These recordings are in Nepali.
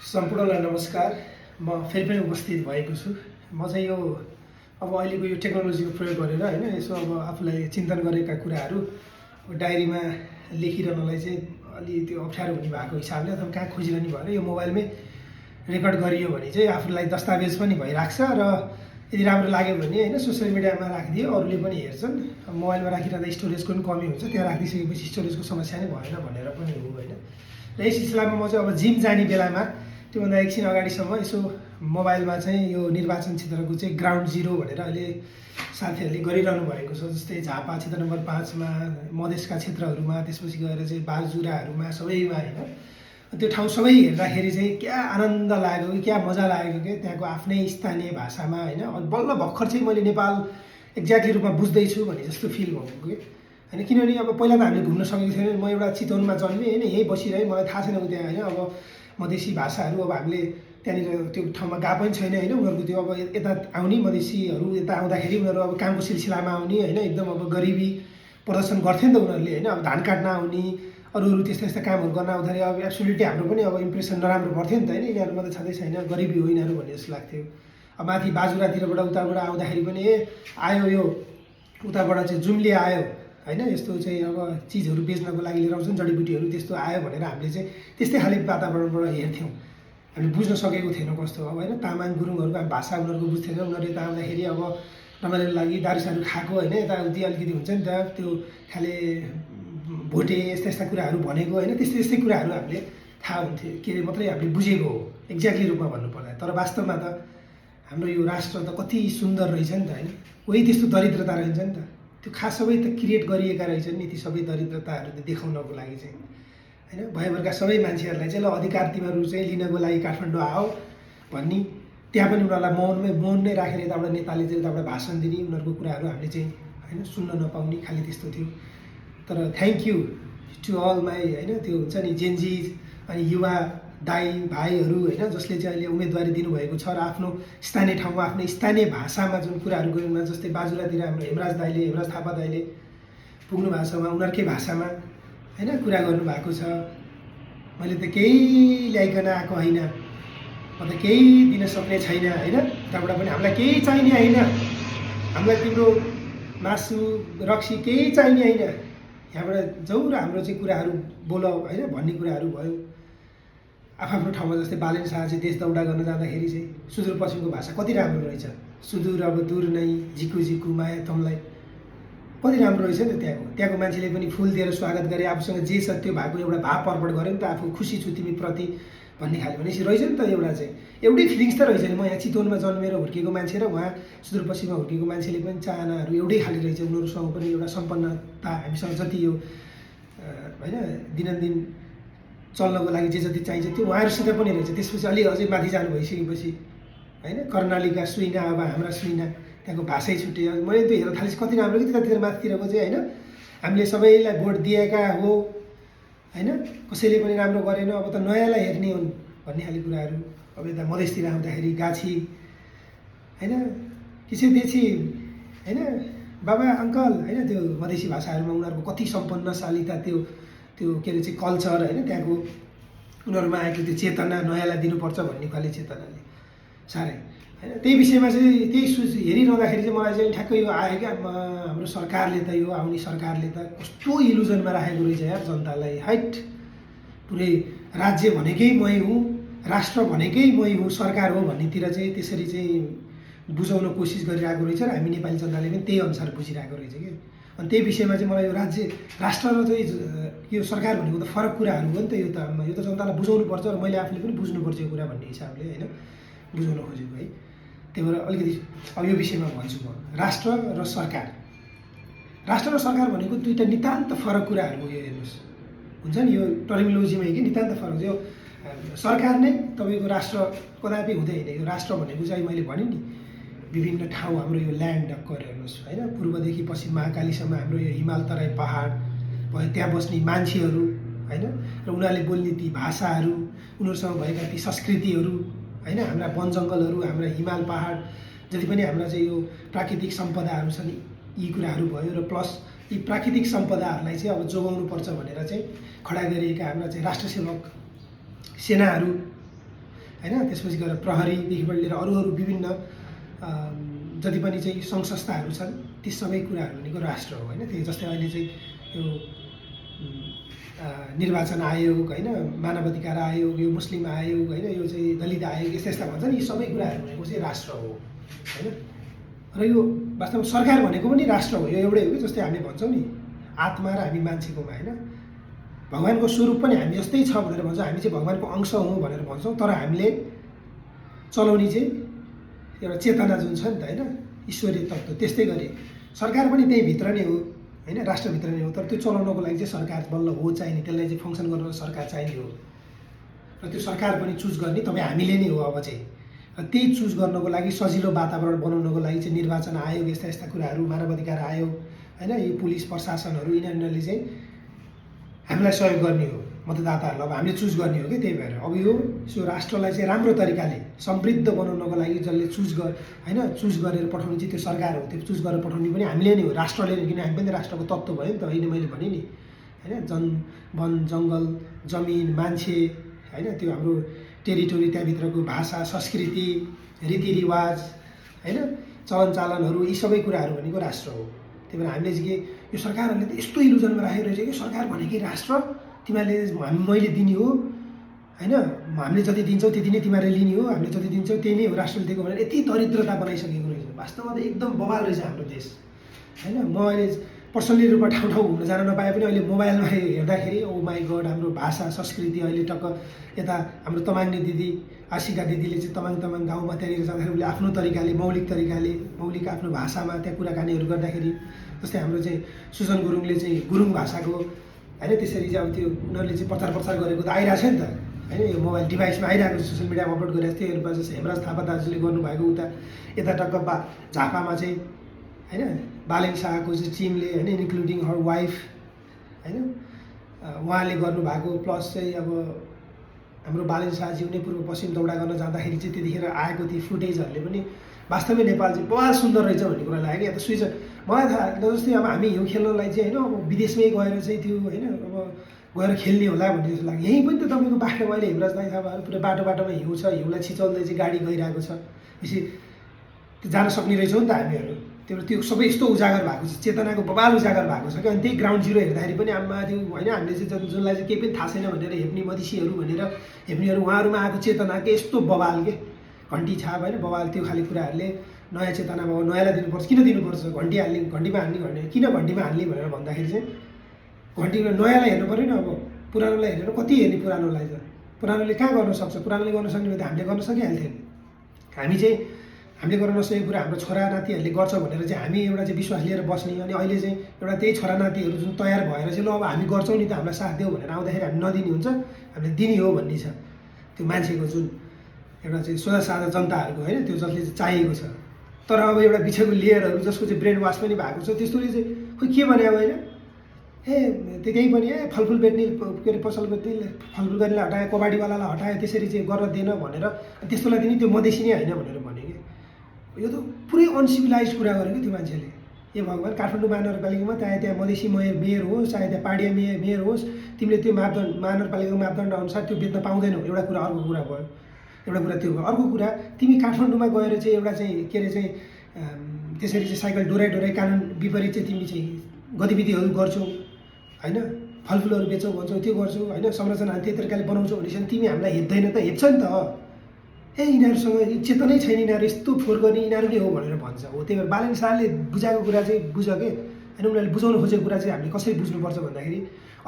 सम्पूर्णलाई नमस्कार। म फेरि पनि उपस्थित भएको छु। म चाहिँ यो अब अहिलेको यो टेक्नोलोजीको प्रयोग गरेर हैन यसो अब आफूलाई चिन्तन गरेका कुराहरू डायरीमा लेखिरहनलाई चाहिँ अलि त्यो अप्ठ्यारो हुने भएको हिसाबले अथवा कहाँ खोजिरहने भएर यो मोबाइलमै रेकर्ड गरियो भने चाहिँ आफूलाई दस्तावेज पनि भइराख्छ र यदि राम्रो लाग्यो भने हैन सोसियल मिडियामा राखिदियो अरूले पनि हेर्छन्। मोबाइलमा राखिरहँदा स्टोरेजको पनि कमी हुन्छ, त्यहाँ राखिदिसकेपछि स्टोरेजको समस्या नै भएन भनेर पनि हो हैन। र यस सिलसिलामा म चाहिँ अब जिम जाने बेलामा त्योभन्दा एकछिन अगाडिसम्म यसो मोबाइलमा चाहिँ यो निर्वाचन क्षेत्रको चाहिँ ग्राउन्ड जिरो भनेर अहिले साथीहरूले गरिरहनु भएको छ। जस्तै झापा क्षेत्र नम्बर 5 मा, मधेसका क्षेत्रहरूमा, त्यसपछि गएर चाहिँ बाजुराहरूमा सबैमा हैन त्यो ठाउँ सबै हेर्दाखेरि चाहिँ क्या आनन्द लाग्यो कि क्या मजा लागेको कि त्यहाँको आफ्नै स्थानीय भाषामा हैन। बल्ल भर्खर चाहिँ मैले नेपाल एक्ज्याक्टली रूपमा बुझ्दैछु भने जस्तो फिल भएको कि हैन। किनभने अब पहिला त हामीले घुम्न सकेको थिएन। म एउटा चितवनमा जन्मेँ हैन, यहीँ बसिरहेँ, मलाई थाहा छैन त्यहाँ हैन। अब मधेसी भाषाहरू अब हामीले त्यहाँनिर त्यो ठाउँमा गएको पनि छैन हैन। उनीहरूको त्यो अब यता आउने मधेसीहरू यता आउँदाखेरि उनीहरू अब कामको सिलसिलामा आउने हैन, एकदम अब गरिबी प्रदर्शन गर्थे नि त उनीहरूले हैन। अब धान काट्न आउने, अरू त्यस्ता यस्ता कामहरू गर्न आउँदाखेरि अब एब्सोल्युटली हाम्रो पनि अब इम्प्रेसन नराम्रो पर्थ्यो नि त हैन। यिनीहरूमा त छँदै छैन, गरिबी हो यिनीहरू भन्ने जस्तो लाग्थ्यो। अब माथि बाजुरातिरबाट उताबाट आउँदाखेरि पनि आयो यो उताबाट चाहिँ जुम्ली आयो हैन, यस्तो चाहिँ अब चिजहरू बेच्नको लागि लिएर आउँछन् जडीबुटीहरू, त्यस्तो आयो भनेर हामीले चाहिँ त्यस्तै खाले वातावरणबाट हेर्थ्यौँ। हामीले बुझ्न सकेको थिएनौँ कस्तो अब हैन। तामाङ गुरुङहरूको भाषा उनीहरूको बुझ्थेन। उनीहरू यता आउँदाखेरि अब रमाइलो लागि दारूसारू खाएको हैन, यताउति अलिकति हुन्छ नि त त्यो खाले भोटे यस्ता यस्ता कुराहरू भनेको हैन। त्यस्तै त्यस्तै कुराहरू हामीले थाहा हुन्थ्यो के अरे मात्रै हामीले बुझेको हो एक्ज्याक्टली रूपमा भन्नुपर्दा। तर वास्तवमा त हाम्रो यो राष्ट्र त कति सुन्दर रहेछ नि त हैन। कोही त्यस्तो दरिद्रता रहन्छ नि त, त्यो खास सबै त क्रिएट गरिएका रहेछन् नि ती सबै दरिद्रताहरू देखाउनको लागि चाहिँ हैन। भयभरका सबै मान्छेहरूलाई चाहिँ ल अधिकार तिमीहरू चाहिँ लिनको लागि काठमाडौँ आओ भन्ने, त्यहाँ पनि उनीहरूलाई मौन नै राखेर यताबाट नेताले चाहिँ यताबाट भाषण दिने, उनीहरूको कुराहरू हामीले चाहिँ हैन सुन्न नपाउने खालि त्यस्तो थियो। तर thank you to all my हैन त्यो हुन्छ नि जेनजिज अनि युवा दाइ भाइहरू हैन, जसले चाहिँ अहिले उम्मेदवारी दिनुभएको छ र आफ्नो स्थानीय ठाउँमा आफ्नो स्थानीय भाषामा जुन कुराहरू गर्नु, जस्तै बाजुरातिर हाम्रो हेमराज थापा दाइले पुग्नु भएको छ, उनीहरूकै भाषामा हैन कुरा गर्नुभएको छ। मैले त केही ल्याइकन आएको होइन, म त केही दिन सक्ने छैन हैन, त्यहाँबाट पनि हामीलाई केही चाहिने होइन, हामीलाई तिम्रो मासु रक्सी केही चाहिने होइन, यहाँबाट जाउँ र हाम्रो चाहिँ कुराहरू बोल हैन भन्ने कुराहरू भयो। आफ्नो ठाउँमा जस्तै बालेन शाह चाहिँ देश दौडा गर्न जाँदाखेरि चाहिँ सुदूरपश्चिमको भाषा कति राम्रो रहेछ। सुदूर अब दूर नै झिकु झिकु माया तमलाई कति राम्रो रहेछ नि त। त्यहाँको मान्छेले पनि फुल दिएर स्वागत गरे, आफूसँग जे छ त्यो भएको एउटा भाव प्रकट गऱ्यो नि त, आफू खुसी छु तिमी प्रति भन्ने खाले भनेपछि रहेछ नि त एउटा चाहिँ एउटै फिलिङ्स त रहेछ नि। म यहाँ चितवनमा जन्मेर हुर्केको मान्छे र उहाँ सुदूरपश्चिममा हुर्केको मान्छेले पनि चाहनाहरू एउटै खाले रहेछ। उनीहरूसँग पनि एउटा सम्पन्नता हामीसँग जति यो हैन दिनदिन चल्नको लागि जे जति चाहिन्छ त्यो उहाँहरूसित पनि रहेछ। त्यसपछि अलि अझै माथि जानु भइसकेपछि हैन कर्णालीका सुइना अब हाम्रा सुइना, त्यहाँको भाषै छुट्टै। मैले त्यो हेर्न थालेपछि कति राम्रो कि त्यतातिर माथितिरको चाहिँ हैन हामीले सबैलाई भोट दिएका हो हैन, कसैले पनि राम्रो गरेन, अब त नयाँलाई हेर्ने हुन् भन्ने खाले कुराहरू। अब यता मधेसतिर आउँदाखेरि गाछी हैन किसिमदेखि हैन बाबा अङ्कल हैन त्यो मधेसी भाषाहरूमा उनीहरूको कति सम्पन्नशालीता, त्यो के अरे चाहिँ कल्चर हैन, त्यहाँको उनीहरूमा आएको त्यो चेतना नयाँलाई दिनुपर्छ भन्ने खाले चेतनाले साह्रै हैन। त्यही विषयमा चाहिँ त्यही हेरिरहँदाखेरि चाहिँ मलाई चाहिँ ठ्याक्कै यो आयो क्या, हाम्रो सरकारले त यो आउने सरकारले त कस्तो इल्युजनमा राखेको रहेछ यार जनतालाई। हैट पुरै राज्य भनेकै मै हुँ, राष्ट्र भनेकै मै हुँ, सरकार हो भन्नेतिर चाहिँ त्यसरी चाहिँ बुझाउन कोसिस गरिरहेको रहेछ र हामी नेपाली जनताले पनि त्यही अनुसार बुझिरहेको रहेछ कि। अनि त्यही विषयमा चाहिँ मलाई यो राष्ट्र र चाहिँ यो सरकार भनेको त फरक कुराहरू हो नि त। यो त जनतालाई बुझाउनु पर्छ र मैले आफूले पनि बुझ्नुपर्छ यो कुरा भन्ने हिसाबले हैन बुझाउन खोजेको है। त्यही भएर अलिकति अब यो विषयमा भन्छु म। राष्ट्र र सरकार भनेको दुईवटा नितान्त फरक कुराहरू हो। यो हेर्नुहोस् हुन्छ नि यो टर्मिनोलोजीमा कि नितान्त फरक। यो सरकार नै तपाईँको राष्ट्र कदापि हुँदै होइन। यो राष्ट्र भनेको चाहिँ मैले भने नि विभिन्न ठाउँ हाम्रो यो ल्यान्ड डक्कर हेर्नुहोस् होइन, पूर्वदेखि पश्चिम महाकालीसम्म हाम्रो यो हिमाल तराई पहाड भयो, त्यहाँ बस्ने मान्छेहरू होइन र उनीहरूले बोल्ने ती भाषाहरू, उनीहरूसँग भएका ती संस्कृतिहरू हैन, हाम्रा वन जङ्गलहरू, हाम्रा हिमाल पहाड जति पनि हाम्रा चाहिँ यो प्राकृतिक सम्पदाहरू छन् यी कुराहरू भयो। र प्लस यी प्राकृतिक सम्पदाहरूलाई चाहिँ अब जोगाउनुपर्छ भनेर चाहिँ खडा गरिएका हाम्रा चाहिँ राष्ट्रसेवक सेनाहरू होइन। त्यसपछि गएर प्रहरीदेखिबाट लिएर अरू विभिन्न जति पनि चाहिँ सङ्घ संस्थाहरू छन् ती सबै कुराहरू भनेको राष्ट्र हो, होइन। त्यो जस्तै अहिले चाहिँ यो निर्वाचन आयोग, होइन, मानवाधिकार आयोग, यो मुस्लिम आयोग, होइन, यो चाहिँ दलित आयोग, यस्ता यस्ता भन्छ नि, यी सबै कुराहरू भनेको चाहिँ राष्ट्र हो, होइन। र यो वास्तवमा सरकार भनेको पनि राष्ट्र हो, यो एउटै हो कि जस्तै हामीले भन्छौँ नि आत्मा र हामी मान्छेकोमा, होइन। भगवान्को स्वरूप पनि हामी जस्तै छ भनेर भन्छौँ, हामी चाहिँ भगवान्को अंश हौँ भनेर भन्छौँ, तर हामीले चलाउने चाहिँ एउटा चेतना जुन छ नि त, होइन, ईश्वरीय तत्त्व। त्यस्तै गरी सरकार पनि त्यही भित्र नै हो, होइन, राष्ट्रभित्र नै हो, तर त्यो चलाउनको लागि चाहिँ सरकार बल्ल हो चाहिने, त्यसलाई चाहिँ फङ्सन गर्न सरकार चाहिने हो। र त्यो सरकार पनि चुज गर्ने तपाईँ हामीले नै हो अब चाहिँ। र त्यही चुज गर्नको लागि सजिलो वातावरण बनाउनको लागि चाहिँ निर्वाचन आयोग, यस्ता यस्ता कुराहरू, मानवाधिकार आयोग, होइन, यो पुलिस प्रशासनहरू, यिनीहरूले चाहिँ हामीलाई सहयोग गर्ने हो, मतदाताहरूलाई अब हामीले चुज गर्ने हो कि। त्यही भएर अब यो राष्ट्रलाई चाहिँ राम्रो तरिकाले समृद्ध बनाउनको लागि जसले होइन चुज गरेर पठाउने चाहिँ त्यो सरकार हो, त्यो चुज गरेर पठाउने पनि हामीले नै हो, राष्ट्रले नै, किन हामी पनि राष्ट्रको तत्त्व भयो नि त। अहिले मैले भने नि, होइन, वन जङ्गल जमिन मान्छे, होइन, त्यो हाम्रो टेरिटोरी, त्यहाँभित्रको भाषा संस्कृति रीतिरिवाज, होइन, चलनचालनहरू, यी सबै कुराहरू भनेको राष्ट्र हो। त्यही भएर हामीले चाहिँ यो सरकारहरूले त यस्तो इलुजनमा राखेको रहेछ कि सरकार भनेकै राष्ट्र, तिमीहरूले मैले दिने हो, होइन, हामीले जति दिन्छौँ त्यति नै तिमीहरूले लिने हो, हामीले जति दिन्छौँ त्यही नै हो राष्ट्रले दिएको भनेर यति दरिद्रता बनाइसकेको रहेछ। वास्तवमा त एकदम बवाल रहेछ हाम्रो देश, होइन। म अहिले पर्सनली रूपमा ठाउँ ठाउँ घुम्न जान नपाए पनि अहिले मोबाइलमा हेर्दाखेरि ओ माई गड, हाम्रो भाषा संस्कृति अहिले टक्क यता हाम्रो तमाङ्ने दिदी आशिका दिदीले चाहिँ तमाङ गाउँमा त्यहाँनिर जाँदाखेरि उसले आफ्नो तरिकाले मौलिक आफ्नो भाषामा त्यहाँ कुराकानीहरू गर्दाखेरि, जस्तै हाम्रो चाहिँ सुजन गुरुङले चाहिँ गुरुङ भाषाको, होइन, त्यसरी चाहिँ अब त्यो उनीहरूले चाहिँ प्रचार गरेको त आइरहेको छ नि त, होइन, यो मोबाइल डिभाइसमा आइरहेको छ, सोसियल मिडियामा अपलोड गरिरहेको थियो। हेर्नु जस्तै हेमराज थापा दाजुले गर्नुभएको उता यता टक्क झापामा चाहिँ, होइन, बालेन शाहको चाहिँ टिमले, होइन, इन्क्लुडिङ हर वाइफ, होइन, उहाँले गर्नुभएको। प्लस चाहिँ अब हाम्रो बालेन शाहज्यू नै पूर्व पश्चिम दौडा गर्न जाँदाखेरि चाहिँ त्यतिखेर आएको ती फुटेजहरूले पनि वास्तवमै नेपाल चाहिँ बडा सुन्दर रहेछ भन्ने कुरा लाग्यो। या त स्विज मलाई थाहा जस्तै अब हामी हिउँ खेल्नलाई चाहिँ, होइन, अब विदेशमै गएर चाहिँ त्यो, होइन, अब गएर खेल्ने होला भन्ने जस्तो लाग्यो। यहीँ पनि त तपाईँको बाटोमा अहिले हेमराज दाइ थापाहरू पुरा बाटोमा हिउँ छ, हिउँलाई छिचल्दै चाहिँ गाडी गइरहेको छ, यसरी जान सक्ने रहेछौँ नि त हामीहरू। त्यो सबै यस्तो उजागर भएको छ, चेतनाको बवाल उजागर भएको छ कि। अनि त्यही ग्राउन्ड जिरो हेर्दाखेरि पनि आमा त्यो, होइन, हामीले चाहिँ जुनलाई चाहिँ केही पनि थाहा छैन भनेर हेप्ने मधेसीहरू भनेर हेप्नेहरू, उहाँहरूमा आएको चेतना के यस्तो बवाल के, घन्टी छाप, होइन, बवाल, त्यो खाले कुराहरूले नयाँ चेतनामा नयाँलाई दिनुपर्छ। किन दिनुपर्छ? घन्टीमा हाल्ने किन घन्टीमा हाल्ने भनेर भन्दाखेरि चाहिँ घन्टीमा नयाँलाई हेर्नु पऱ्यो नि। अब पुरानोलाई हेरेर कति हेर्ने, पुरानोलाई त पुरानोले कहाँ गर्न सक्छ, पुरानोले गर्न सक्ने भने त हामीले गर्न सकिहाल्थ्यो नि। हामीले गर्न नसकेको कुरा हाम्रो छोरा नातिहरूले गर्छ भनेर चाहिँ हामी एउटा चाहिँ विश्वास लिएर बस्ने, अनि अहिले चाहिँ एउटा त्यही छोरा नातिहरू जुन तयार भएर चाहिँ ल अब हामी गर्छौँ नि त, हामीलाई साथ देऊ भनेर आउँदाखेरि हामी नदिने हुन्छ, हामीले दिने हो भन्ने छ। त्यो मान्छेको जुन एउटा चाहिँ सोझा साधा जनताहरूको, होइन, त्यो जसले चाहिँ चाहिएको छ। तर अब एउटा बिछेको लेयरहरू जसको चाहिँ ब्रेन वास पनि भएको छ, त्यस्तोले चाहिँ खोइ के भने अब, होइन, त्यही पनि फलफुल बेच्ने, के अरे पसल बेच्ने, फलफुल गर्नेलाई हटायो, कबाडीवालालाई हटायो, त्यसरी चाहिँ गर्न दिएन भनेर त्यस्तोलाई दिने, त्यो मधेसी नै होइन भनेर भने कि। यो त पुरै अनसिभिलाइज कुरा गर्यो कि त्यो मान्छेले। ए भगवान्, काठमाडौँ महानगरपालिकामा त्यहाँ मधेसी मेयर होस्, चाहे त्यहाँ पाहाडिया मेयर होस्, तिमीले त्यो महानगरपालिकाको मापदण्ड अनुसार त्यो बेच्न पाउँदैनौ, एउटा कुरा। अर्को कुरा भयो, एउटा कुरा त्यो भयो। अर्को कुरा, तिमी काठमाडौँमा गएर चाहिँ एउटा चाहिँ के अरे चाहिँ त्यसरी चाहिँ साइकल डोराइ कानुन विपरीत चाहिँ तिमी चाहिँ गतिविधिहरू गर्छौ, होइन, फलफुलहरू बेच्छौ भन्छौ, त्यो गर्छौ, होइन, संरचना त्यही तरिकाले बनाउँछौ भनेपछि तिमी हामीलाई हेप्दैन त, हेप्छ नि त। यिनीहरूसँग चेतनै छैन, यिनीहरू यस्तो फोहोर गर्ने यिनीहरू नै हो भनेर भन्छ। हो, त्यही भएर बालेन शाहले बुझाएको कुरा चाहिँ बुझ के, होइन, उनीहरूले बुझाउनु खोजेको कुरा चाहिँ हामीले कसरी बुझ्नुपर्छ भन्दाखेरि,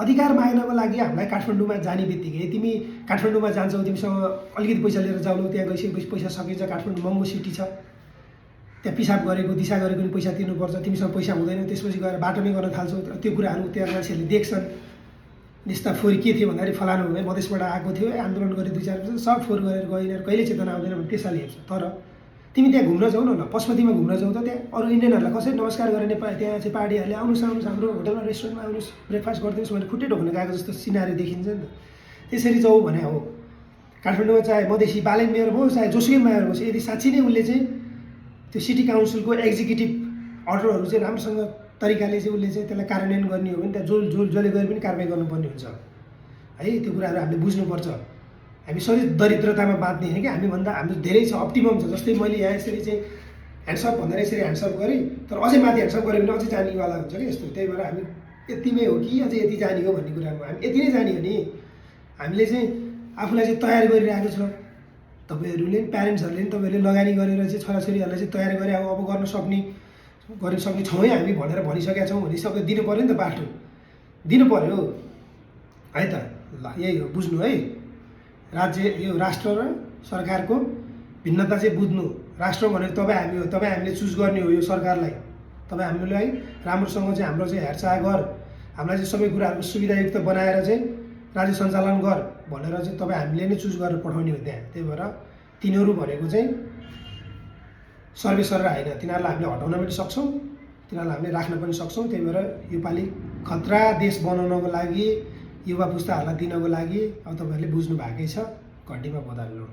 अधिकार माग्नको लागि हामीलाई काठमाडौँमा जाने बित्तिकै तिमी काठमाडौँमा जान्छौ, तिमीसँग अलिकति पैसा लिएर जाऊ, त्यहाँ गइसकेपछि पैसा सकिन्छ, काठमाडौँ महँगो सिटी छ, त्यहाँ पिसाब गरेको दिशा गरेको नि पैसा तिर्नुपर्छ, तिमीसँग पैसा हुँदैन, त्यसपछि गएर बाटोमै गर्न थाल्छौ। त्यो कुराहरू त्यहाँ मान्छेहरूले देख्छन्। यस्ता फोहोर के थियो भन्दाखेरि फलानु मधेसबाट आएको थियो, आन्दोलन गरे 2-4 वर्ष, सब फोहोर गरेर गयो, यिनीहरू कहिले चेतना आउँदैन भने त्यसैले हेर्छ। तर तिमी त्यहाँ घुम्न जाऊ न, पशुपतिमा घुम्न जाऊ त, त्यहाँ अरू इन्डियनहरूलाई कसरी नमस्कार गरेर नेपाल त्यहाँ चाहिँ पहाडीहरूले आउनुहोस् हाम्रो होटलमा रेस्टुरेन्टमा आउनुहोस्, ब्रेकफास्ट गरिदिनुहोस् भनेर खुट्टै ढोक्न गएको जस्तो सिनारी देखिन्छ नि त। त्यसरी जाऊ भने हो। काठमाडौँमा चाहे मधेसी बालेन मेयर होस्, चाहे जोसुकै मेयर होस्, यदि साँच्ची नै उसले चाहिँ त्यो सिटी काउन्सिलको एक्जिक्युटिभ अर्डरहरू चाहिँ राम्रोसँग तरिकाले चाहिँ उसले चाहिँ त्यसलाई कार्यान्वयन गर्ने हो भने त्यहाँ जसले गएर पनि कारबाही गर्नुपर्ने हुन्छ है। त्यो कुराहरू हामीले बुझ्नुपर्छ, हामी सधैँ दरिद्रतामा बाँच्ने होइन कि हामीभन्दा हाम्रो धेरै छ, अप्टिमम छ। जस्तै मैले यहाँ यसरी चाहिँ ह्यान्डसप भन्दा यसरी ह्यान्डसप गरेँ, तर अझै माथि ह्यान्डसप गऱ्यो भने अझै जानेवाला हुन्छ कि यस्तो। त्यही भएर हामी यतिमै हो कि अझै यति जाने हो भन्ने कुरामा हामी यति नै जाने हो नि। हामीले चाहिँ आफूलाई चाहिँ तयार गरिरहेको छ। तपाईँहरूले पनि प्यारेन्ट्सहरूले पनि तपाईँहरूले लगानी गरेर चाहिँ छोराछोरीहरूलाई चाहिँ तयार गरे अब गर्न सक्ने छौँ है हामी भनेर भनिसकेका छौँ भने सबै दिनु पऱ्यो नि त, बाटो दिनु पऱ्यो है त। ल यही हो, बुझ्नु है। राज्य यो राष्ट्र र सरकारको भिन्नता चाहिँ बुझ्नु। राष्ट्र भनेको तपाईँ हामी हो, तपाईँ हामीले चुज गर्ने हो यो सरकारलाई। तपाईँ हामीलाई राम्रोसँग चाहिँ हाम्रो चाहिँ हेरचाह गर, हामीलाई चाहिँ सबै कुराहरूको सुविधायुक्त बनाएर चाहिँ राज्य सञ्चालन गर भनेर चाहिँ तपाईँ हामीले नै चुज गरेर पठाउने हो त्यहाँ। त्यही भएर तिनीहरू भनेको चाहिँ सर्वेसर होइन, तिनीहरूलाई हामीले हटाउन पनि सक्छौँ, तिनीहरूलाई हामीले राख्न पनि सक्छौँ। त्यही भएर योपालि खतरा देश बनाउनको लागि, युवा पुस्ताहरूलाई दिनको लागि अब तपाईँहरूले बुझ्नु भएकै छ, घन्टीमा बदल्नु।